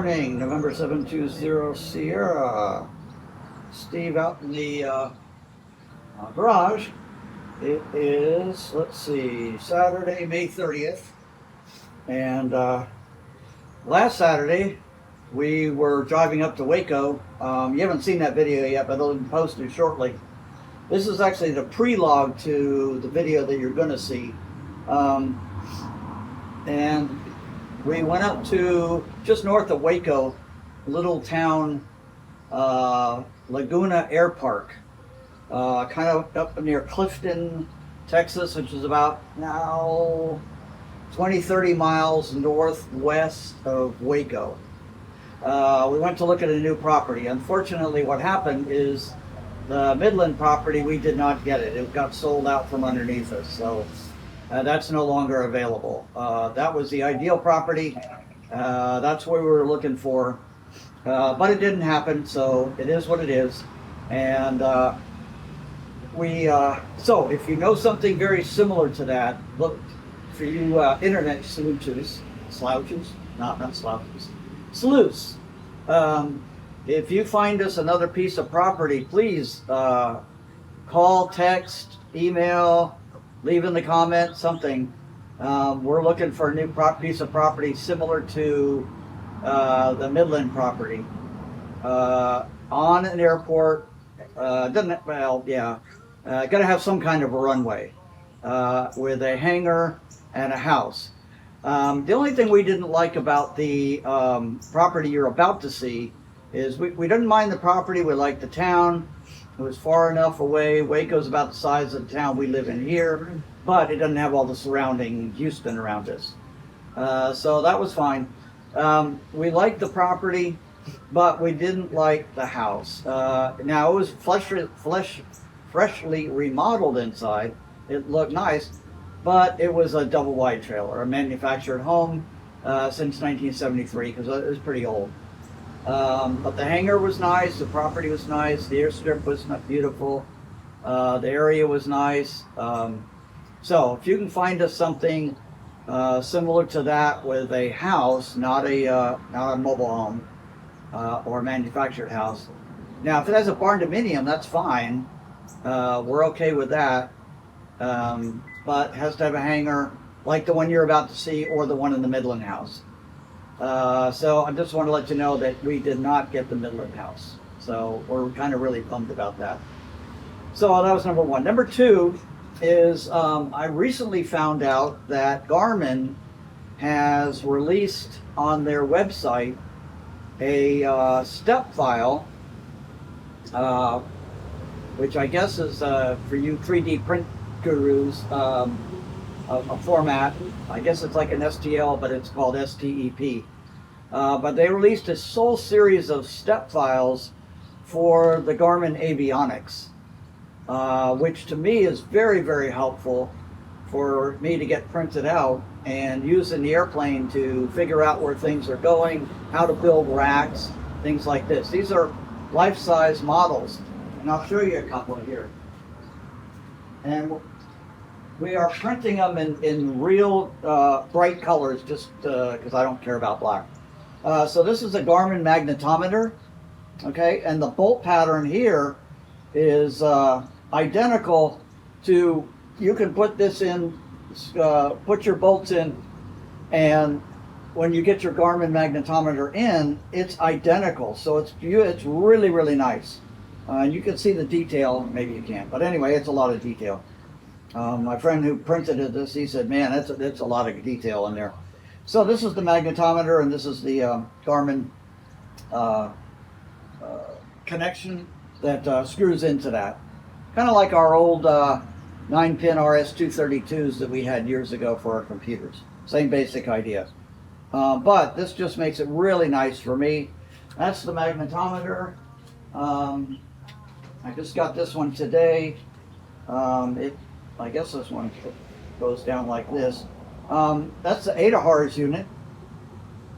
morning, November 720 Sierra. Steve out in the garage. It is, let's see, Saturday, May 30th. And last Saturday, we were driving up to Waco. You haven't seen that video yet, but it'll be posted shortly. This is actually the pre-log to the video that you're going to see. And we went up to just north of Waco, little town Laguna Air Park, kind of up near Clifton, Texas, which is about now 20-30 miles northwest of Waco. We went to look at a new property. Unfortunately, what happened is the Midland property, we did not get it. It got sold out from underneath us, so that's no longer available. That was the ideal property. That's what we were looking for, but it didn't happen, so it is what it is. And so if you know something very similar to that, look for you internet sleuths, if you find us another piece of property, please call, text, email, leave in the comments something. We're looking for a new piece of property similar to the Midland property on an airport. Gotta have some kind of a runway with a hangar and a house. The only thing we didn't like about the property you're about to see is we didn't mind the property. We liked the town. It was far enough away. Waco's about the size of the town we live in here, but it doesn't have all the surrounding Houston around us. So that was fine. We liked the property, but we didn't like the house. Now it was freshly remodeled inside. It looked nice, but it was a double wide trailer, a manufactured home since 1973, because it was pretty old. But the hangar was nice, the property was nice, the airstrip was beautiful, the area was nice. So if you can find us something similar to that with a house, not a mobile home or a manufactured house. Now, if it has a barn dominium, that's fine. We're okay with that. But it has to have a hangar like the one you're about to see or the one in the Midland house. So I just want to let you know that we did not get the Midland house. So we're kind of really bummed about that. So that was number one. Number two is I recently found out that Garmin has released on their website a step file, which I guess is for you 3D print gurus, a format. I guess it's like an STL, but it's called STEP. But they released a whole series of step files for the Garmin avionics, which to me is very, very helpful for me to get printed out and use in the airplane to figure out where things are going, how to build racks, things like this. These are life-size models, and I'll show you a couple here. And we are printing them in real bright colors, just because I don't care about black. So this is a Garmin magnetometer, okay? And the bolt pattern here is identical to, you can put this in, put your bolts in, and when you get your Garmin magnetometer in, it's identical. So it's really, really nice. And you can see the detail, maybe you can't, but anyway, it's a lot of detail. My friend who printed this, he said, man, that's a lot of detail in there. So this is the magnetometer, and this is the Garmin connection that screws into that. Kind of like our old 9-pin RS-232s that we had years ago for our computers. Same basic idea. But this just makes it really nice for me. That's the magnetometer. I just got this one today. I guess this one goes down like this. That's the ADAHRS unit,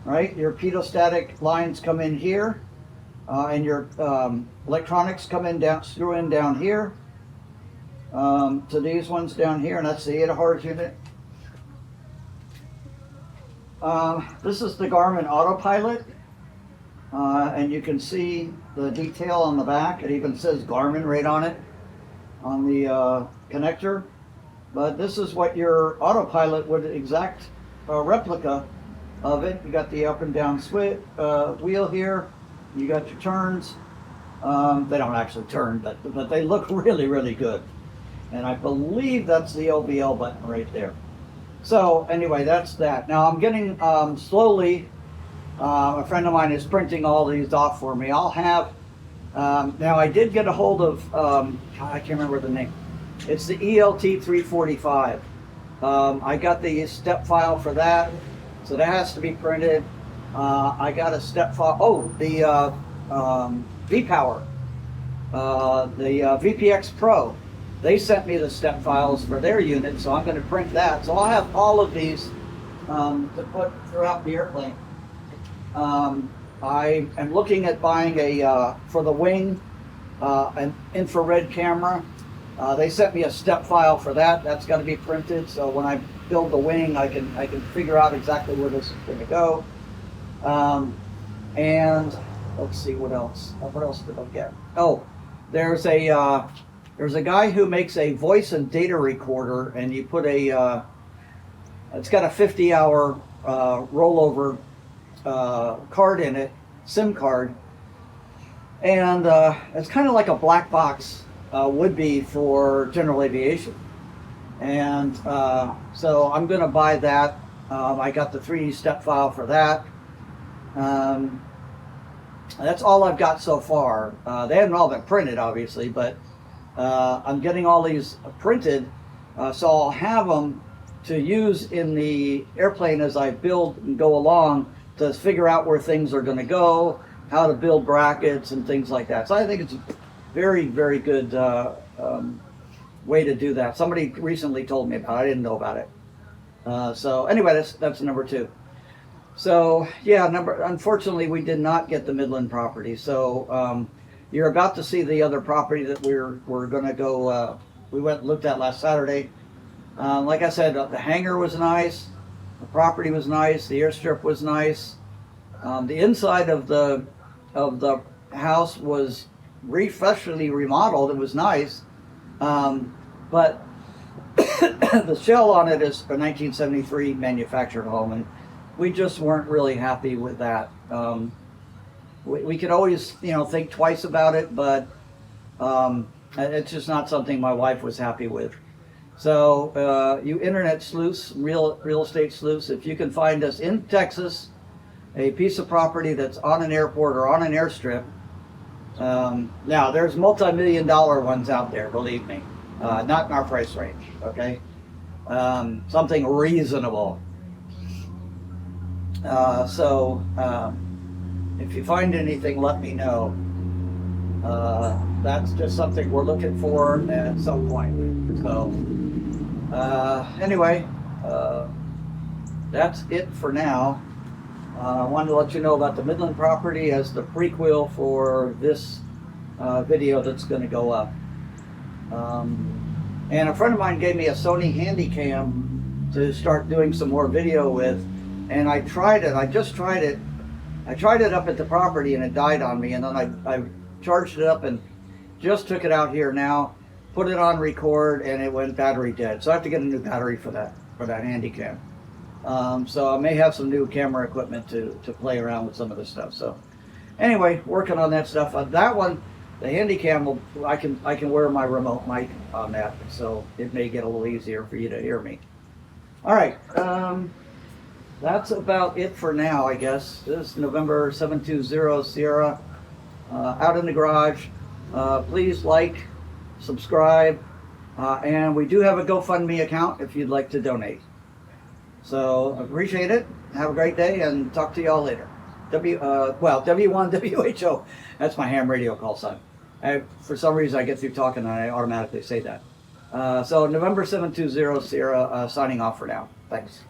right? Your pedostatic lines come in here, and your electronics come in down, screw in down here to these ones down here, and that's the ADAHRS unit. This is the Garmin Autopilot. and you can see the detail on the back. It even says Garmin right on it, on the connector. But this is what your autopilot would exact replica of it. You got the up and down switch wheel here. You got your turns. They don't actually turn, but they look really, really good. And I believe that's the LVL button right there. So anyway, that's that. Now I'm getting slowly, a friend of mine is printing all these off for me. I'll have, now I did get a hold of, I can't remember the name. It's the ELT 345. I got the step file for that, so that has to be printed. I got a step file, oh, the V-Power, the VPX Pro. They sent me the step files for their unit, so I'm going to print that. So I'll have all of these to put throughout the airplane. I am looking at buying a, for the wing, an infrared camera. They sent me a step file for that. That's got to be printed, so when I build the wing, I can figure out exactly where this is going to go. And let's see what else. What else did I get? Oh, there's a guy who makes a voice and data recorder, and you put a, it's got a 50-hour rollover card in it, SIM card, and it's kind of like a black box would be for general aviation. And so I'm going to buy that. I got the 3D step file for that. That's all I've got so far. They haven't all been printed, obviously, but I'm getting all these printed, so I'll have them to use in the airplane as I build and go along to figure out where things are going to go, how to build brackets and things like that. So I think it's a very, very good way to do that. Somebody recently told me about it. I didn't know about it. So anyway, that's number 2. So yeah, unfortunately, we did not get the Midland property. So you're about to see the other property that we're going to go. We went and looked at last Saturday. Like I said, the hangar was nice, the property was nice, the airstrip was nice. The inside of the house was freshly remodeled. It was nice, but the shell on it is a 1973 manufactured home, and we just weren't really happy with that. We could always, think twice about it, but it's just not something my wife was happy with. So, you internet sleuths, real estate sleuths, if you can find us in Texas, a piece of property that's on an airport or on an airstrip. Now, there's multi-million-dollar ones out there, believe me. Not in our price range, okay? Something reasonable. If you find anything, let me know. That's just something we're looking for at some point. So, anyway, that's it for now. I wanted to let you know about the Midland property as the prequel for this video that's going to go up. And a friend of mine gave me a Sony Handycam to start doing some more video with, and I tried it. I just tried it. I tried it up at the property and it died on me, and then I charged it up and just took it out here now, put it on record, and it went battery dead. So I have to get a new battery for that Handycam. So I may have some new camera equipment to play around with some of this stuff. So anyway, working on that stuff. That one, the Handycam, I can wear my remote mic on that, so it may get a little easier for you to hear me. All right. That's about it for now, I guess. This is November 720 Sierra, out in the garage. Please like, subscribe, and we do have a GoFundMe account if you'd like to donate. So appreciate it. Have a great day, and talk to y'all later. W1WHO. That's my ham radio call sign. For some reason, I get through talking and I automatically say that. So November 720 Sierra, signing off for now. Thanks.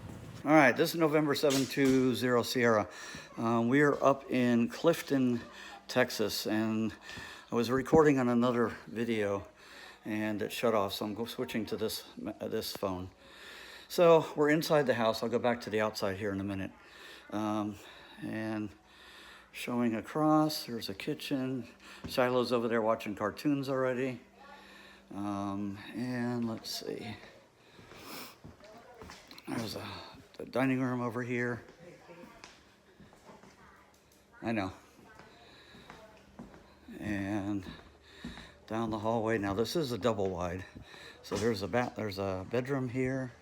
All right, this is November 720 Sierra. We are up in Clifton, Texas, and I was recording on another video and it shut off, so I'm switching to this phone. So we're inside the house. I'll go back to the outside here in a minute. And showing across. There's a kitchen. Shiloh's over there watching cartoons already. And let's see. There's the dining room over here. I know. And down the hallway. Now this is a double wide. So there's a bedroom here.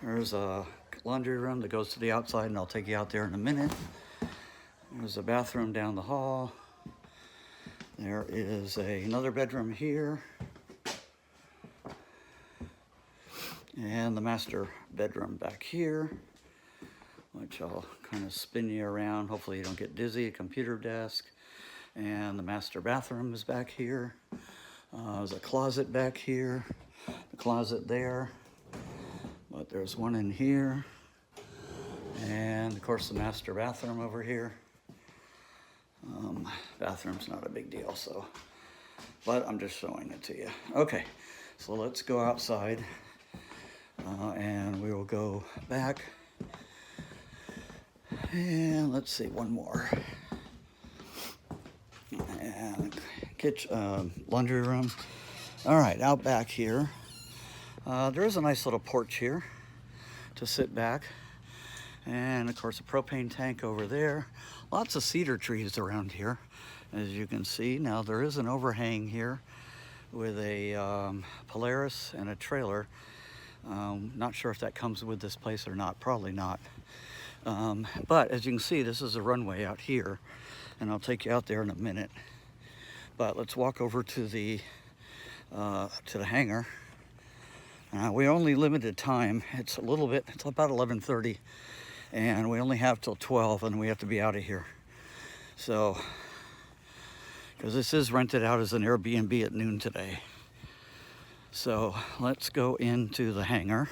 There's a laundry room that goes to the outside, and I'll take you out there in a minute. There's a bathroom down the hall. There is another bedroom here. And the master bedroom back here, which I'll kind of spin you around. Hopefully you don't get dizzy. A computer desk. And the master bathroom is back here. There's a closet back here. A closet there. But there's one in here. And of course the master bathroom over here. Bathroom's not a big deal, so, but I'm just showing it to you. Okay, so let's go outside. And we will go back. And let's see, one more. And kitchen, laundry room. All right, out back here. There is a nice little porch here to sit back. And of course a propane tank over there. Lots of cedar trees around here, as you can see. Now there is an overhang here with a Polaris and a trailer. Not sure if that comes with this place or not, probably not. But as you can see, this is a runway out here, and I'll take you out there in a minute. But let's walk over to the hangar. We only limited time. It's about 11:30, and we only have till 12, and we have to be out of here. So, because this is rented out as an Airbnb at noon today. So let's go into the hangar,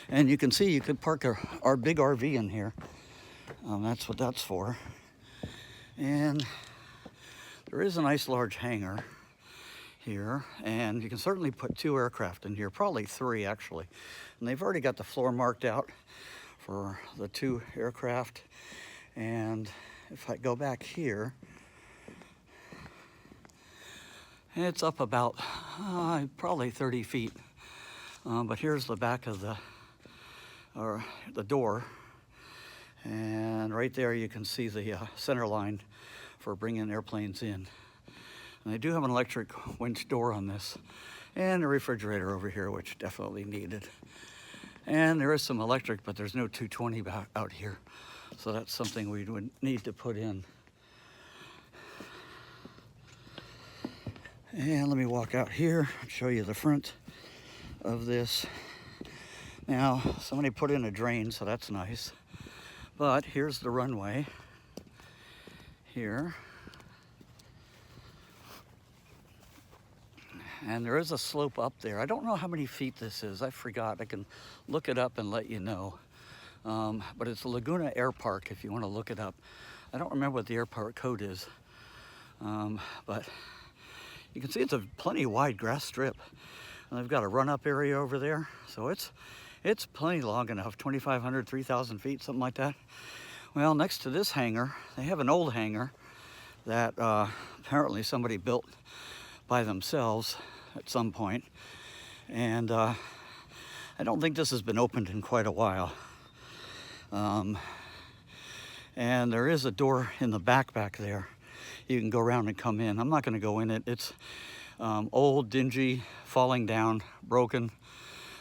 and you can see you could park our big RV in here. That's what that's for. And there is a nice large hangar here, and you can certainly put 2 aircraft in here, probably 3 actually. And they've already got the floor marked out for the 2 aircraft. And if I go back here, it's up about probably 30 feet. But here's the back of the door. And right there you can see the center line for bringing airplanes in. And they do have an electric winch door on this, and a refrigerator over here, which definitely needed. And there is some electric, but there's no 220 out here. So that's something we would need to put in. And let me walk out here and show you the front of this. Now, somebody put in a drain, so that's nice. But here's the runway here. And there is a slope up there. I don't know how many feet this is. I forgot. I can look it up and let you know. But it's Laguna Air Park if you want to look it up. I don't remember what the airport code is. But you can see it's a plenty wide grass strip. And they've got a run-up area over there. So it's plenty long enough, 2,500, 3,000 feet, something like that. Well, next to this hangar, they have an old hangar that apparently somebody built by themselves at some point. And I don't think this has been opened in quite a while. And there is a door in the back there. You can go around and come in. I'm not going to go in it. It's old, dingy, falling down, broken.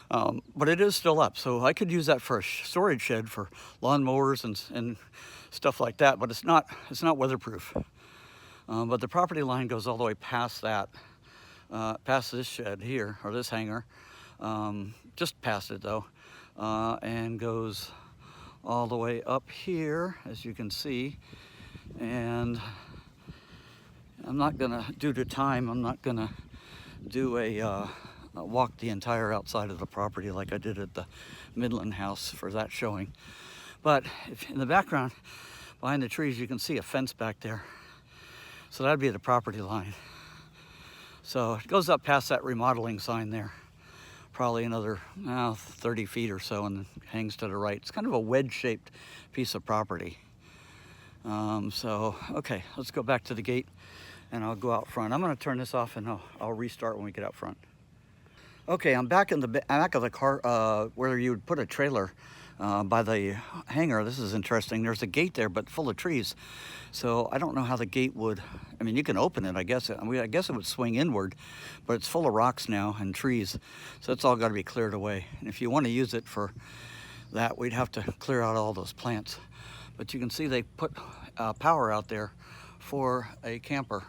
But it is still up, so I could use that for a storage shed for lawnmowers and stuff like that. But it's not weatherproof. But the property line goes all the way past that, past this shed here, or this hangar, just past it though, and goes all the way up here, as you can see. And I'm not gonna, due to time, I'm not gonna do walk the entire outside of the property like I did at the Midland house for that showing. But if in the background, behind the trees, you can see a fence back there. So that'd be the property line. So it goes up past that remodeling sign there, probably another 30 feet or so, and hangs to the right. It's kind of a wedge-shaped piece of property. So, okay, let's go back to the gate and I'll go out front. I'm gonna turn this off and I'll restart when we get out front. Okay, I'm back in the back of the car where you would put a trailer by the hangar. This is interesting. There's a gate there, but full of trees. So I don't know how the gate would, I mean, you can open it, I guess. I guess it would swing inward, but it's full of rocks now and trees. So it's all got to be cleared away. And if you want to use it for that, we'd have to clear out all those plants. But you can see they put power out there for a camper.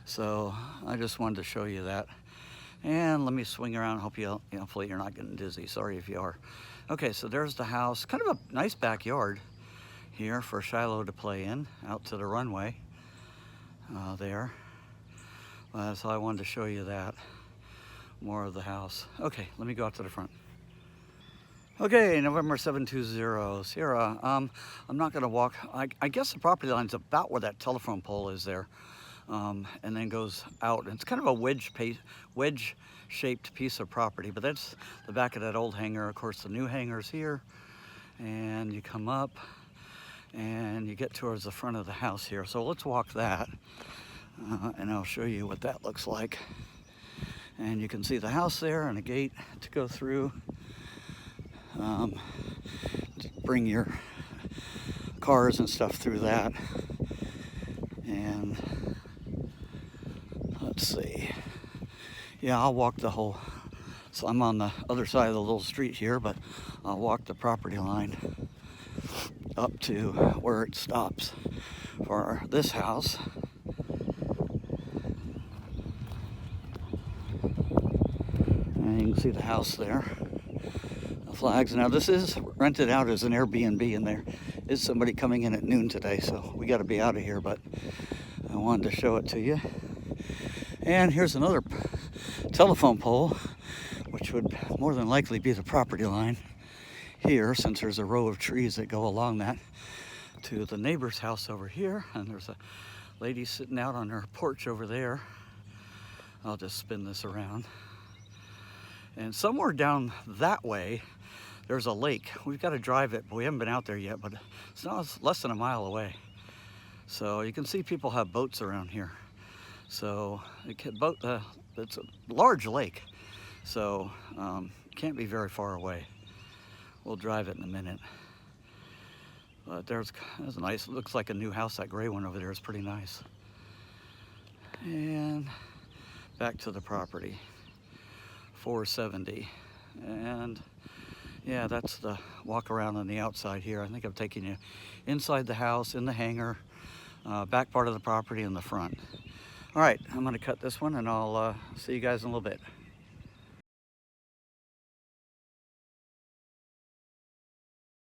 So I just wanted to show you that. And let me swing around. Hopefully you're not getting dizzy. Sorry if you are. Okay, so there's the house. Kind of a nice backyard here for Shiloh to play in, out to the runway there. So I wanted to show you that. More of the house. Okay, let me go out to the front. Okay, November 720, Sierra. I'm not gonna walk. I guess the property line's about where that telephone pole is there. And then goes out. And it's kind of a wedge-shaped piece of property, but that's the back of that old hangar. Of course, the new hangar's here, and you come up, and you get towards the front of the house here. So let's walk that, and I'll show you what that looks like. And you can see the house there and a gate to go through. Bring your cars and stuff through that. And let's see. Yeah, I'll walk the whole, so I'm on the other side of the little street here, but I'll walk the property line up to where it stops for this house. And you can see the house there, the flags. Now this is rented out as an Airbnb, and there is somebody coming in at noon today, so we got to be out of here, but I wanted to show it to you. And here's another telephone pole, which would more than likely be the property line here, since there's a row of trees that go along that to the neighbor's house over here. And there's a lady sitting out on her porch over there. I'll just spin this around. And somewhere down that way, there's a lake. We've got to drive it, but we haven't been out there yet, but it's less than a mile away. So you can see people have boats around here. So it's a large lake, so can't be very far away. We'll drive it in a minute. But there's a nice, looks like a new house. That gray one over there is pretty nice. And back to the property, 470. And yeah, that's the walk around on the outside here. I think I'm taking you inside the house, in the hangar, back part of the property, and the front. All right, I'm gonna cut this one, and I'll see you guys in a little bit.